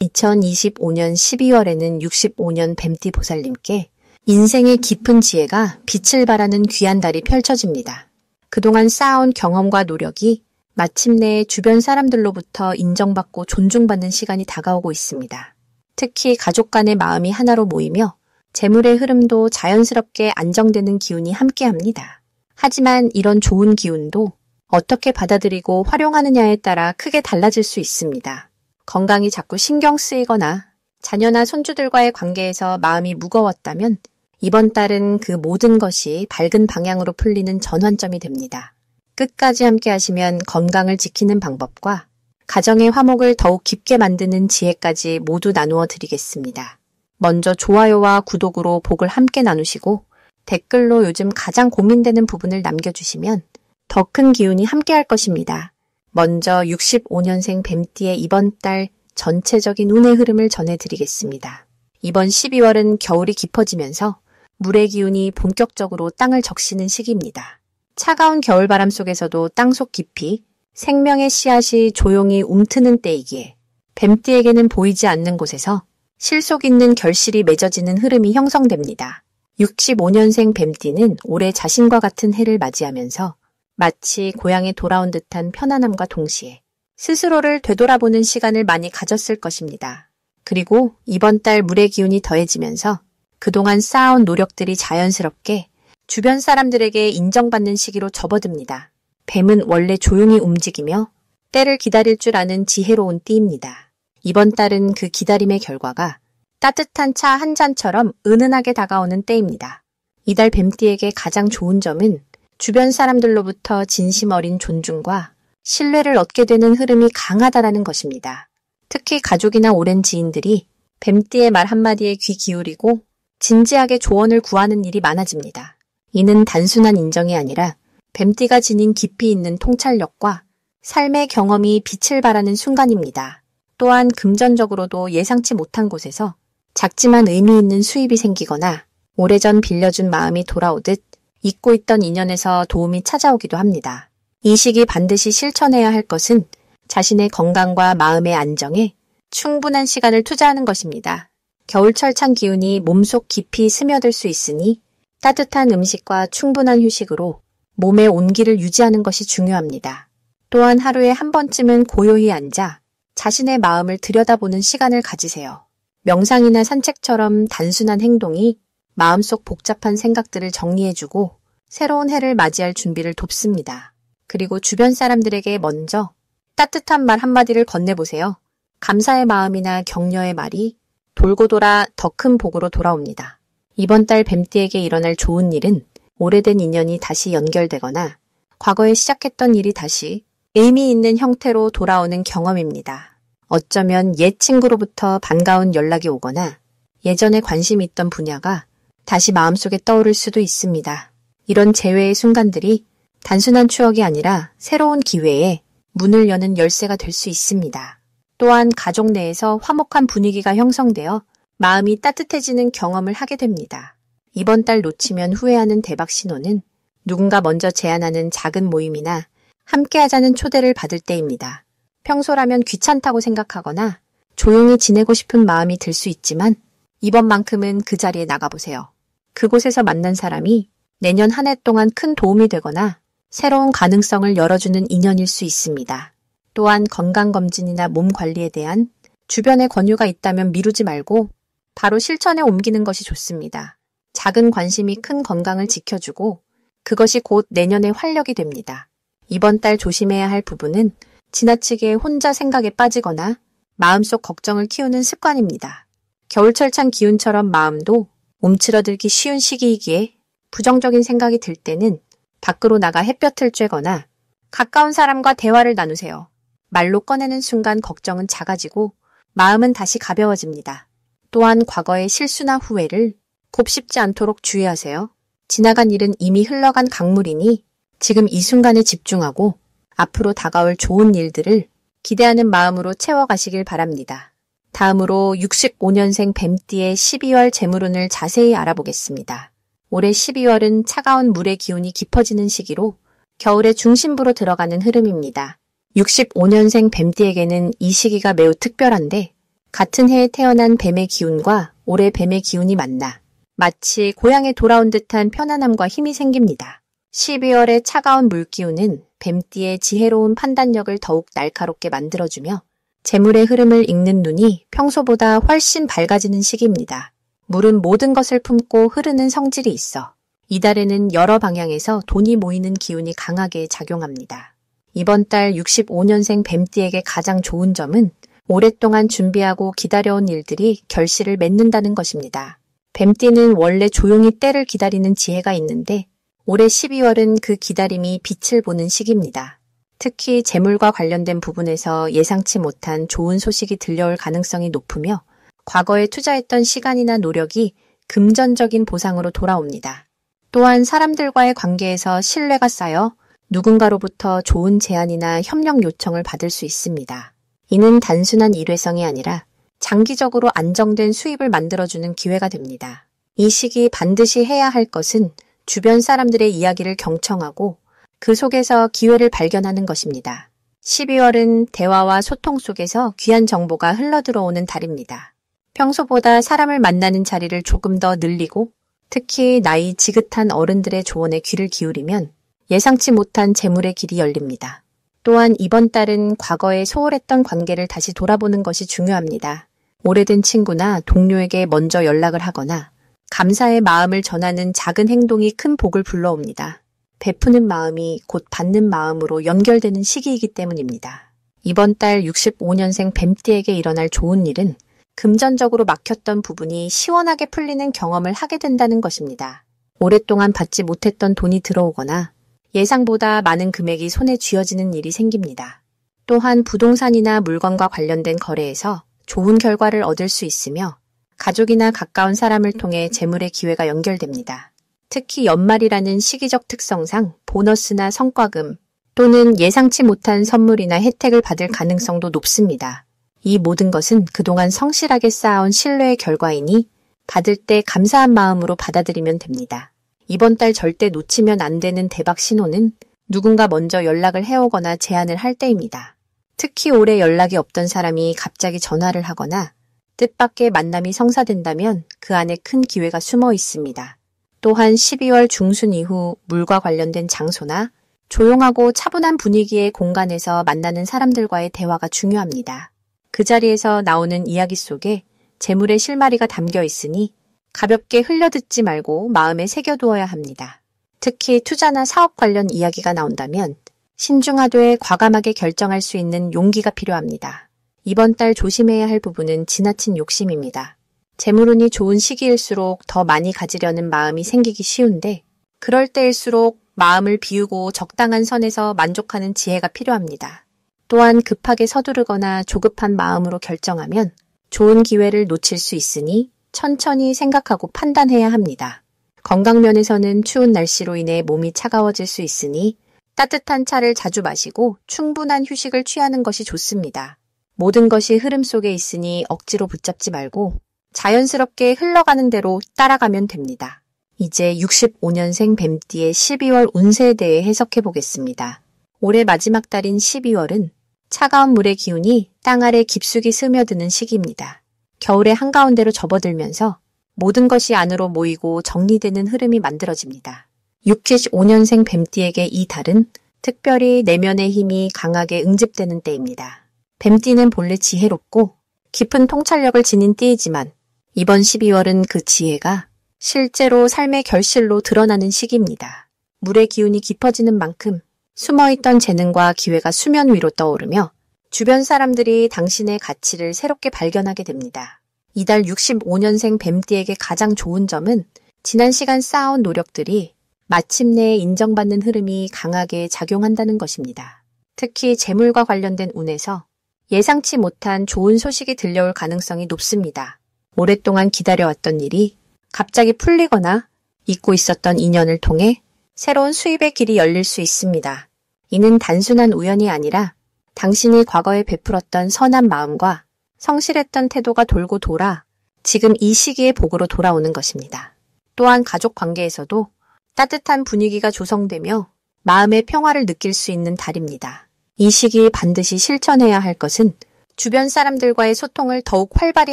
2025년 12월에는 65년 뱀띠 보살님께 인생의 깊은 지혜가 빛을 발하는 귀한 달이 펼쳐집니다. 그동안 쌓아온 경험과 노력이 마침내 주변 사람들로부터 인정받고 존중받는 시간이 다가오고 있습니다. 특히 가족 간의 마음이 하나로 모이며 재물의 흐름도 자연스럽게 안정되는 기운이 함께합니다. 하지만 이런 좋은 기운도 어떻게 받아들이고 활용하느냐에 따라 크게 달라질 수 있습니다. 건강이 자꾸 신경 쓰이거나 자녀나 손주들과의 관계에서 마음이 무거웠다면 이번 달은 그 모든 것이 밝은 방향으로 풀리는 전환점이 됩니다. 끝까지 함께 하시면 건강을 지키는 방법과 가정의 화목을 더욱 깊게 만드는 지혜까지 모두 나누어 드리겠습니다. 먼저 좋아요와 구독으로 복을 함께 나누시고 댓글로 요즘 가장 고민되는 부분을 남겨주시면 더 큰 기운이 함께할 것입니다. 먼저 65년생 뱀띠의 이번 달 전체적인 운의 흐름을 전해드리겠습니다. 이번 12월은 겨울이 깊어지면서 물의 기운이 본격적으로 땅을 적시는 시기입니다. 차가운 겨울바람 속에서도 땅속 깊이 생명의 씨앗이 조용히 움트는 때이기에 뱀띠에게는 보이지 않는 곳에서 실속 있는 결실이 맺어지는 흐름이 형성됩니다. 65년생 뱀띠는 올해 자신과 같은 해를 맞이하면서 마치 고향에 돌아온 듯한 편안함과 동시에 스스로를 되돌아보는 시간을 많이 가졌을 것입니다. 그리고 이번 달 물의 기운이 더해지면서 그동안 쌓아온 노력들이 자연스럽게 주변 사람들에게 인정받는 시기로 접어듭니다. 뱀은 원래 조용히 움직이며 때를 기다릴 줄 아는 지혜로운 띠입니다. 이번 달은 그 기다림의 결과가 따뜻한 차 한 잔처럼 은은하게 다가오는 때입니다. 이달 뱀띠에게 가장 좋은 점은 주변 사람들로부터 진심 어린 존중과 신뢰를 얻게 되는 흐름이 강하다라는 것입니다. 특히 가족이나 오랜 지인들이 뱀띠의 말 한마디에 귀 기울이고 진지하게 조언을 구하는 일이 많아집니다. 이는 단순한 인정이 아니라 뱀띠가 지닌 깊이 있는 통찰력과 삶의 경험이 빛을 발하는 순간입니다. 또한 금전적으로도 예상치 못한 곳에서 작지만 의미 있는 수입이 생기거나 오래전 빌려준 마음이 돌아오듯 잊고 있던 인연에서 도움이 찾아오기도 합니다. 이 시기 반드시 실천해야 할 것은 자신의 건강과 마음의 안정에 충분한 시간을 투자하는 것입니다. 겨울철 찬 기운이 몸속 깊이 스며들 수 있으니 따뜻한 음식과 충분한 휴식으로 몸의 온기를 유지하는 것이 중요합니다. 또한 하루에 한 번쯤은 고요히 앉아 자신의 마음을 들여다보는 시간을 가지세요. 명상이나 산책처럼 단순한 행동이 마음속 복잡한 생각들을 정리해주고 새로운 해를 맞이할 준비를 돕습니다. 그리고 주변 사람들에게 먼저 따뜻한 말 한마디를 건네보세요. 감사의 마음이나 격려의 말이 돌고 돌아 더 큰 복으로 돌아옵니다. 이번 달 뱀띠에게 일어날 좋은 일은 오래된 인연이 다시 연결되거나 과거에 시작했던 일이 다시 의미 있는 형태로 돌아오는 경험입니다. 어쩌면 옛 친구로부터 반가운 연락이 오거나 예전에 관심이 있던 분야가 다시 마음속에 떠오를 수도 있습니다. 이런 재회의 순간들이 단순한 추억이 아니라 새로운 기회에 문을 여는 열쇠가 될 수 있습니다. 또한 가족 내에서 화목한 분위기가 형성되어 마음이 따뜻해지는 경험을 하게 됩니다. 이번 달 놓치면 후회하는 대박 신호는 누군가 먼저 제안하는 작은 모임이나 함께하자는 초대를 받을 때입니다. 평소라면 귀찮다고 생각하거나 조용히 지내고 싶은 마음이 들 수 있지만 이번만큼은 그 자리에 나가보세요. 그곳에서 만난 사람이 내년 한 해 동안 큰 도움이 되거나 새로운 가능성을 열어주는 인연일 수 있습니다. 또한 건강검진이나 몸 관리에 대한 주변의 권유가 있다면 미루지 말고 바로 실천에 옮기는 것이 좋습니다. 작은 관심이 큰 건강을 지켜주고 그것이 곧 내년의 활력이 됩니다. 이번 달 조심해야 할 부분은 지나치게 혼자 생각에 빠지거나 마음속 걱정을 키우는 습관입니다. 겨울철 찬 기운처럼 마음도 움츠러들기 쉬운 시기이기에 부정적인 생각이 들 때는 밖으로 나가 햇볕을 쬐거나 가까운 사람과 대화를 나누세요. 말로 꺼내는 순간 걱정은 작아지고 마음은 다시 가벼워집니다. 또한 과거의 실수나 후회를 곱씹지 않도록 주의하세요. 지나간 일은 이미 흘러간 강물이니 지금 이 순간에 집중하고 앞으로 다가올 좋은 일들을 기대하는 마음으로 채워가시길 바랍니다. 다음으로 65년생 뱀띠의 12월 재물운을 자세히 알아보겠습니다. 올해 12월은 차가운 물의 기운이 깊어지는 시기로 겨울의 중심부로 들어가는 흐름입니다. 65년생 뱀띠에게는 이 시기가 매우 특별한데 같은 해에 태어난 뱀의 기운과 올해 뱀의 기운이 만나 마치 고향에 돌아온 듯한 편안함과 힘이 생깁니다. 12월의 차가운 물기운은 뱀띠의 지혜로운 판단력을 더욱 날카롭게 만들어주며 재물의 흐름을 읽는 눈이 평소보다 훨씬 밝아지는 시기입니다. 물은 모든 것을 품고 흐르는 성질이 있어 이달에는 여러 방향에서 돈이 모이는 기운이 강하게 작용합니다. 이번 달 65년생 뱀띠에게 가장 좋은 점은 오랫동안 준비하고 기다려온 일들이 결실을 맺는다는 것입니다. 뱀띠는 원래 조용히 때를 기다리는 지혜가 있는데 올해 12월은 그 기다림이 빛을 보는 시기입니다. 특히 재물과 관련된 부분에서 예상치 못한 좋은 소식이 들려올 가능성이 높으며 과거에 투자했던 시간이나 노력이 금전적인 보상으로 돌아옵니다. 또한 사람들과의 관계에서 신뢰가 쌓여 누군가로부터 좋은 제안이나 협력 요청을 받을 수 있습니다. 이는 단순한 일회성이 아니라 장기적으로 안정된 수입을 만들어주는 기회가 됩니다. 이 시기 반드시 해야 할 것은 주변 사람들의 이야기를 경청하고 그 속에서 기회를 발견하는 것입니다. 12월은 대화와 소통 속에서 귀한 정보가 흘러들어오는 달입니다. 평소보다 사람을 만나는 자리를 조금 더 늘리고 특히 나이 지긋한 어른들의 조언에 귀를 기울이면 예상치 못한 재물의 길이 열립니다. 또한 이번 달은 과거에 소홀했던 관계를 다시 돌아보는 것이 중요합니다. 오래된 친구나 동료에게 먼저 연락을 하거나 감사의 마음을 전하는 작은 행동이 큰 복을 불러옵니다. 베푸는 마음이 곧 받는 마음으로 연결되는 시기이기 때문입니다. 이번 달 65년생 뱀띠에게 일어날 좋은 일은 금전적으로 막혔던 부분이 시원하게 풀리는 경험을 하게 된다는 것입니다. 오랫동안 받지 못했던 돈이 들어오거나 예상보다 많은 금액이 손에 쥐어지는 일이 생깁니다. 또한 부동산이나 물건과 관련된 거래에서 좋은 결과를 얻을 수 있으며 가족이나 가까운 사람을 통해 재물의 기회가 연결됩니다. 특히 연말이라는 시기적 특성상 보너스나 성과금 또는 예상치 못한 선물이나 혜택을 받을 가능성도 높습니다. 이 모든 것은 그동안 성실하게 쌓아온 신뢰의 결과이니 받을 때 감사한 마음으로 받아들이면 됩니다. 이번 달 절대 놓치면 안 되는 대박 신호는 누군가 먼저 연락을 해오거나 제안을 할 때입니다. 특히 오래 연락이 없던 사람이 갑자기 전화를 하거나 뜻밖의 만남이 성사된다면 그 안에 큰 기회가 숨어 있습니다. 또한 12월 중순 이후 물과 관련된 장소나 조용하고 차분한 분위기의 공간에서 만나는 사람들과의 대화가 중요합니다. 그 자리에서 나오는 이야기 속에 재물의 실마리가 담겨 있으니 가볍게 흘려듣지 말고 마음에 새겨두어야 합니다. 특히 투자나 사업 관련 이야기가 나온다면 신중하되 과감하게 결정할 수 있는 용기가 필요합니다. 이번 달 조심해야 할 부분은 지나친 욕심입니다. 재물운이 좋은 시기일수록 더 많이 가지려는 마음이 생기기 쉬운데 그럴 때일수록 마음을 비우고 적당한 선에서 만족하는 지혜가 필요합니다. 또한 급하게 서두르거나 조급한 마음으로 결정하면 좋은 기회를 놓칠 수 있으니 천천히 생각하고 판단해야 합니다. 건강 면에서는 추운 날씨로 인해 몸이 차가워질 수 있으니 따뜻한 차를 자주 마시고 충분한 휴식을 취하는 것이 좋습니다. 모든 것이 흐름 속에 있으니 억지로 붙잡지 말고 자연스럽게 흘러가는 대로 따라가면 됩니다. 이제 65년생 뱀띠의 12월 운세에 대해 해석해 보겠습니다. 올해 마지막 달인 12월은 차가운 물의 기운이 땅 아래 깊숙이 스며드는 시기입니다. 겨울의 한가운데로 접어들면서 모든 것이 안으로 모이고 정리되는 흐름이 만들어집니다. 65년생 뱀띠에게 이 달은 특별히 내면의 힘이 강하게 응집되는 때입니다. 뱀띠는 본래 지혜롭고 깊은 통찰력을 지닌 띠이지만 이번 12월은 그 지혜가 실제로 삶의 결실로 드러나는 시기입니다. 물의 기운이 깊어지는 만큼 숨어있던 재능과 기회가 수면 위로 떠오르며 주변 사람들이 당신의 가치를 새롭게 발견하게 됩니다. 이달 65년생 뱀띠에게 가장 좋은 점은 지난 시간 쌓아온 노력들이 마침내 인정받는 흐름이 강하게 작용한다는 것입니다. 특히 재물과 관련된 운에서 예상치 못한 좋은 소식이 들려올 가능성이 높습니다. 오랫동안 기다려왔던 일이 갑자기 풀리거나 잊고 있었던 인연을 통해 새로운 수입의 길이 열릴 수 있습니다. 이는 단순한 우연이 아니라 당신이 과거에 베풀었던 선한 마음과 성실했던 태도가 돌고 돌아 지금 이 시기의 복으로 돌아오는 것입니다. 또한 가족 관계에서도 따뜻한 분위기가 조성되며 마음의 평화를 느낄 수 있는 달입니다. 이 시기에 반드시 실천해야 할 것은 주변 사람들과의 소통을 더욱 활발히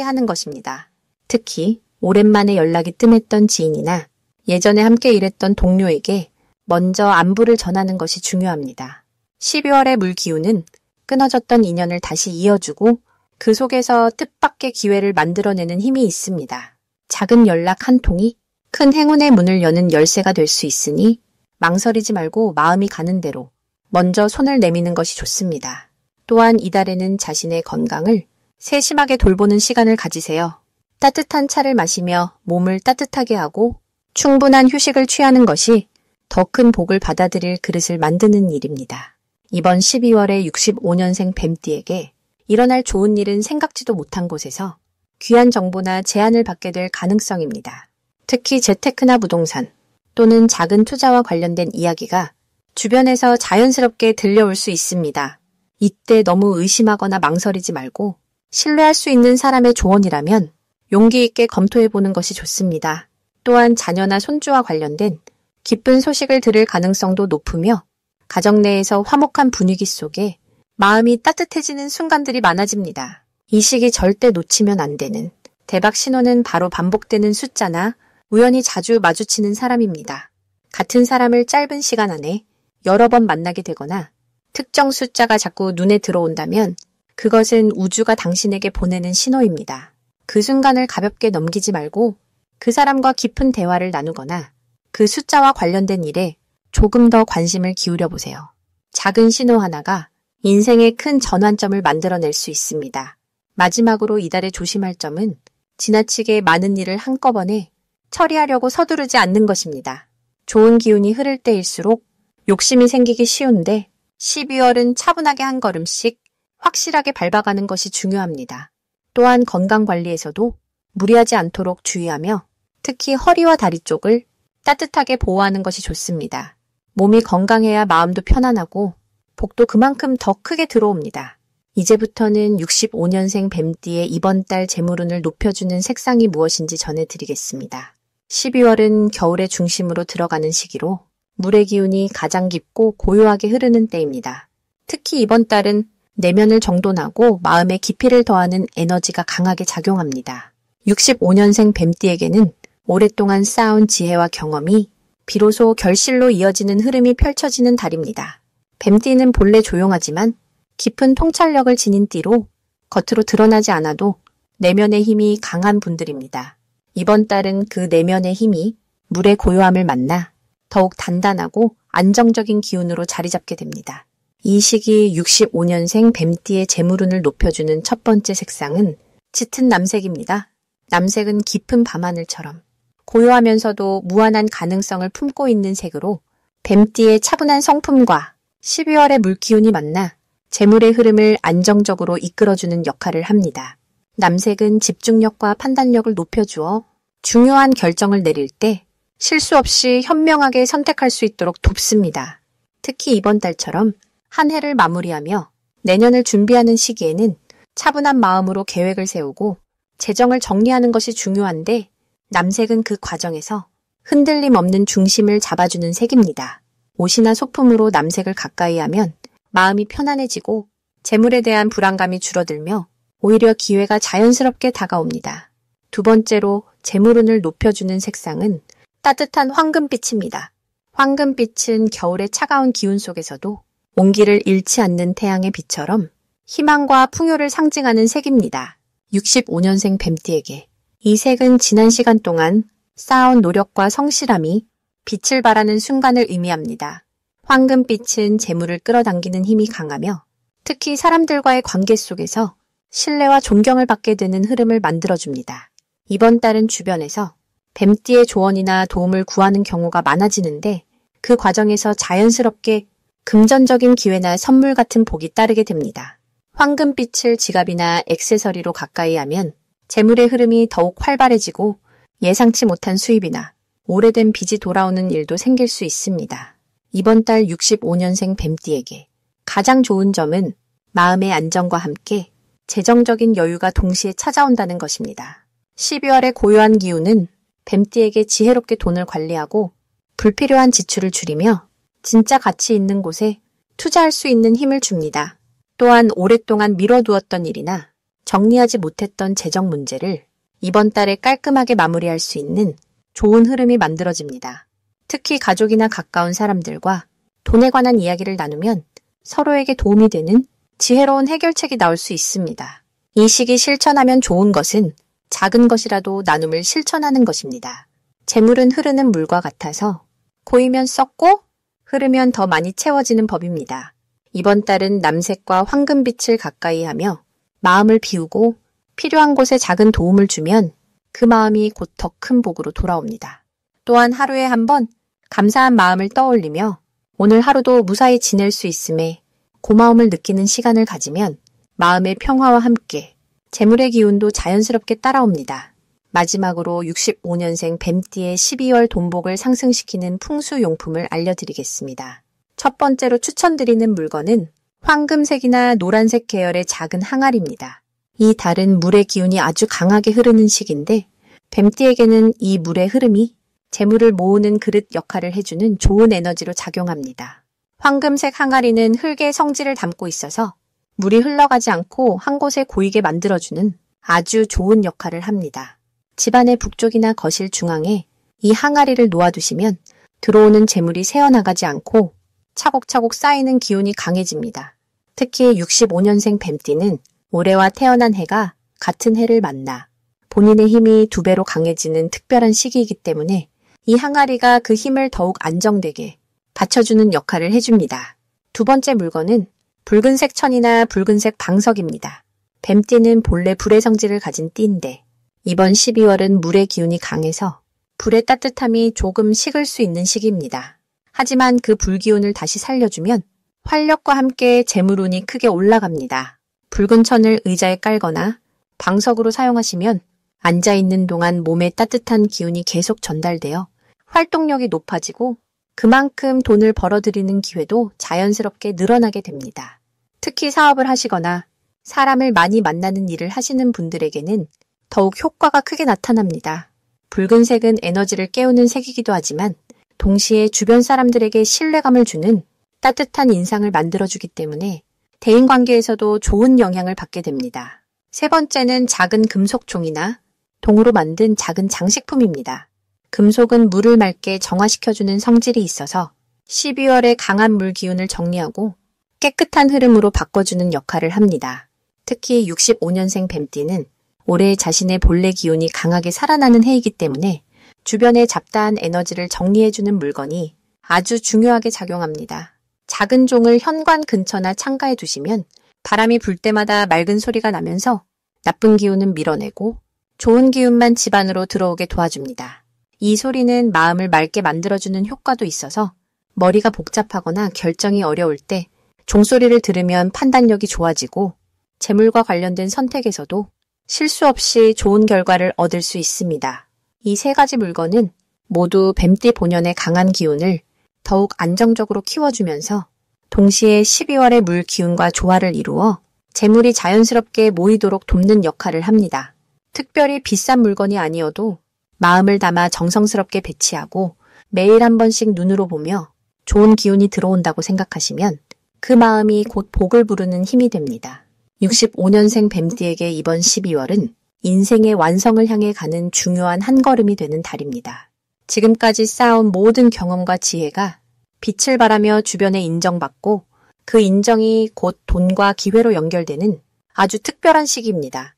하는 것입니다. 특히 오랜만에 연락이 뜸했던 지인이나 예전에 함께 일했던 동료에게 먼저 안부를 전하는 것이 중요합니다. 12월의 물기운은 끊어졌던 인연을 다시 이어주고 그 속에서 뜻밖의 기회를 만들어내는 힘이 있습니다. 작은 연락 한 통이 큰 행운의 문을 여는 열쇠가 될 수 있으니 망설이지 말고 마음이 가는 대로 먼저 손을 내미는 것이 좋습니다. 또한 이달에는 자신의 건강을 세심하게 돌보는 시간을 가지세요. 따뜻한 차를 마시며 몸을 따뜻하게 하고 충분한 휴식을 취하는 것이 더 큰 복을 받아들일 그릇을 만드는 일입니다. 이번 12월에 65년생 뱀띠에게 일어날 좋은 일은 생각지도 못한 곳에서 귀한 정보나 제안을 받게 될 가능성입니다. 특히 재테크나 부동산 또는 작은 투자와 관련된 이야기가 주변에서 자연스럽게 들려올 수 있습니다. 이때 너무 의심하거나 망설이지 말고 신뢰할 수 있는 사람의 조언이라면 용기 있게 검토해보는 것이 좋습니다. 또한 자녀나 손주와 관련된 기쁜 소식을 들을 가능성도 높으며 가정 내에서 화목한 분위기 속에 마음이 따뜻해지는 순간들이 많아집니다. 이 시기 절대 놓치면 안 되는 대박 신호는 바로 반복되는 숫자나 우연히 자주 마주치는 사람입니다. 같은 사람을 짧은 시간 안에 여러 번 만나게 되거나 특정 숫자가 자꾸 눈에 들어온다면 그것은 우주가 당신에게 보내는 신호입니다. 그 순간을 가볍게 넘기지 말고 그 사람과 깊은 대화를 나누거나 그 숫자와 관련된 일에 조금 더 관심을 기울여 보세요. 작은 신호 하나가 인생의 큰 전환점을 만들어낼 수 있습니다. 마지막으로 이달에 조심할 점은 지나치게 많은 일을 한꺼번에 처리하려고 서두르지 않는 것입니다. 좋은 기운이 흐를 때일수록 욕심이 생기기 쉬운데 12월은 차분하게 한 걸음씩 확실하게 밟아가는 것이 중요합니다. 또한 건강관리에서도 무리하지 않도록 주의하며 특히 허리와 다리 쪽을 따뜻하게 보호하는 것이 좋습니다. 몸이 건강해야 마음도 편안하고 복도 그만큼 더 크게 들어옵니다. 이제부터는 65년생 뱀띠의 이번 달 재물운을 높여주는 색상이 무엇인지 전해드리겠습니다. 12월은 겨울의 중심으로 들어가는 시기로 물의 기운이 가장 깊고 고요하게 흐르는 때입니다. 특히 이번 달은 내면을 정돈하고 마음에 깊이를 더하는 에너지가 강하게 작용합니다. 65년생 뱀띠에게는 오랫동안 쌓아온 지혜와 경험이 비로소 결실로 이어지는 흐름이 펼쳐지는 달입니다. 뱀띠는 본래 조용하지만 깊은 통찰력을 지닌 띠로 겉으로 드러나지 않아도 내면의 힘이 강한 분들입니다. 이번 달은 그 내면의 힘이 물의 고요함을 만나 더욱 단단하고 안정적인 기운으로 자리 잡게 됩니다. 이 시기 65년생 뱀띠의 재물운을 높여주는 첫 번째 색상은 짙은 남색입니다. 남색은 깊은 밤하늘처럼 고요하면서도 무한한 가능성을 품고 있는 색으로 뱀띠의 차분한 성품과 12월의 물기운이 만나 재물의 흐름을 안정적으로 이끌어주는 역할을 합니다. 남색은 집중력과 판단력을 높여주어 중요한 결정을 내릴 때 실수 없이 현명하게 선택할 수 있도록 돕습니다. 특히 이번 달처럼 한 해를 마무리하며 내년을 준비하는 시기에는 차분한 마음으로 계획을 세우고 재정을 정리하는 것이 중요한데 남색은 그 과정에서 흔들림 없는 중심을 잡아주는 색입니다. 옷이나 소품으로 남색을 가까이 하면 마음이 편안해지고 재물에 대한 불안감이 줄어들며 오히려 기회가 자연스럽게 다가옵니다. 두 번째로 재물운을 높여주는 색상은 따뜻한 황금빛입니다. 황금빛은 겨울의 차가운 기운 속에서도 온기를 잃지 않는 태양의 빛처럼 희망과 풍요를 상징하는 색입니다. 65년생 뱀띠에게 이 색은 지난 시간 동안 쌓아온 노력과 성실함이 빛을 발하는 순간을 의미합니다. 황금빛은 재물을 끌어당기는 힘이 강하며 특히 사람들과의 관계 속에서 신뢰와 존경을 받게 되는 흐름을 만들어줍니다. 이번 달은 주변에서 뱀띠의 조언이나 도움을 구하는 경우가 많아지는데 그 과정에서 자연스럽게 금전적인 기회나 선물 같은 복이 따르게 됩니다. 황금빛을 지갑이나 액세서리로 가까이 하면 재물의 흐름이 더욱 활발해지고 예상치 못한 수입이나 오래된 빚이 돌아오는 일도 생길 수 있습니다. 이번 달 65년생 뱀띠에게 가장 좋은 점은 마음의 안정과 함께 재정적인 여유가 동시에 찾아온다는 것입니다. 12월의 고요한 기운은 뱀띠에게 지혜롭게 돈을 관리하고 불필요한 지출을 줄이며 진짜 가치 있는 곳에 투자할 수 있는 힘을 줍니다. 또한 오랫동안 미뤄두었던 일이나 정리하지 못했던 재정 문제를 이번 달에 깔끔하게 마무리할 수 있는 좋은 흐름이 만들어집니다. 특히 가족이나 가까운 사람들과 돈에 관한 이야기를 나누면 서로에게 도움이 되는 지혜로운 해결책이 나올 수 있습니다. 이 시기 실천하면 좋은 것은 작은 것이라도 나눔을 실천하는 것입니다. 재물은 흐르는 물과 같아서 고이면 썩고 흐르면 더 많이 채워지는 법입니다. 이번 달은 남색과 황금빛을 가까이 하며 마음을 비우고 필요한 곳에 작은 도움을 주면 그 마음이 곧 더 큰 복으로 돌아옵니다. 또한 하루에 한 번 감사한 마음을 떠올리며 오늘 하루도 무사히 지낼 수 있음에 고마움을 느끼는 시간을 가지면 마음의 평화와 함께 재물의 기운도 자연스럽게 따라옵니다. 마지막으로 65년생 뱀띠의 12월 돈복을 상승시키는 풍수용품을 알려드리겠습니다. 첫 번째로 추천드리는 물건은 황금색이나 노란색 계열의 작은 항아리입니다. 이 달은 물의 기운이 아주 강하게 흐르는 시기인데 뱀띠에게는 이 물의 흐름이 재물을 모으는 그릇 역할을 해주는 좋은 에너지로 작용합니다. 황금색 항아리는 흙의 성질을 담고 있어서 물이 흘러가지 않고 한 곳에 고이게 만들어주는 아주 좋은 역할을 합니다. 집안의 북쪽이나 거실 중앙에 이 항아리를 놓아두시면 들어오는 재물이 새어나가지 않고 차곡차곡 쌓이는 기운이 강해집니다. 특히 65년생 뱀띠는 올해와 태어난 해가 같은 해를 만나 본인의 힘이 2배로 강해지는 특별한 시기이기 때문에 이 항아리가 그 힘을 더욱 안정되게 받쳐주는 역할을 해줍니다. 두 번째 물건은 붉은색 천이나 붉은색 방석입니다. 뱀띠는 본래 불의 성질을 가진 띠인데 이번 12월은 물의 기운이 강해서 불의 따뜻함이 조금 식을 수 있는 시기입니다. 하지만 그 불기운을 다시 살려주면 활력과 함께 재물운이 크게 올라갑니다. 붉은 천을 의자에 깔거나 방석으로 사용하시면 앉아있는 동안 몸에 따뜻한 기운이 계속 전달되어 활동력이 높아지고 그만큼 돈을 벌어들이는 기회도 자연스럽게 늘어나게 됩니다. 특히 사업을 하시거나 사람을 많이 만나는 일을 하시는 분들에게는 더욱 효과가 크게 나타납니다. 붉은색은 에너지를 깨우는 색이기도 하지만 동시에 주변 사람들에게 신뢰감을 주는 따뜻한 인상을 만들어주기 때문에 대인관계에서도 좋은 영향을 받게 됩니다. 세 번째는 작은 금속종이나 동으로 만든 작은 장식품입니다. 금속은 물을 맑게 정화시켜주는 성질이 있어서 12월에 강한 물 기운을 정리하고 깨끗한 흐름으로 바꿔주는 역할을 합니다. 특히 65년생 뱀띠는 올해 자신의 본래 기운이 강하게 살아나는 해이기 때문에 주변의 잡다한 에너지를 정리해주는 물건이 아주 중요하게 작용합니다. 작은 종을 현관 근처나 창가에 두시면 바람이 불 때마다 맑은 소리가 나면서 나쁜 기운은 밀어내고 좋은 기운만 집 안으로 들어오게 도와줍니다. 이 소리는 마음을 맑게 만들어주는 효과도 있어서 머리가 복잡하거나 결정이 어려울 때 종소리를 들으면 판단력이 좋아지고 재물과 관련된 선택에서도 실수 없이 좋은 결과를 얻을 수 있습니다. 이 세 가지 물건은 모두 뱀띠 본연의 강한 기운을 더욱 안정적으로 키워주면서 동시에 12월의 물 기운과 조화를 이루어 재물이 자연스럽게 모이도록 돕는 역할을 합니다. 특별히 비싼 물건이 아니어도 마음을 담아 정성스럽게 배치하고 매일 한 번씩 눈으로 보며 좋은 기운이 들어온다고 생각하시면 그 마음이 곧 복을 부르는 힘이 됩니다. 65년생 뱀띠에게 이번 12월은 인생의 완성을 향해 가는 중요한 한 걸음이 되는 달입니다. 지금까지 쌓아온 모든 경험과 지혜가 빛을 발하며 주변에 인정받고 그 인정이 곧 돈과 기회로 연결되는 아주 특별한 시기입니다.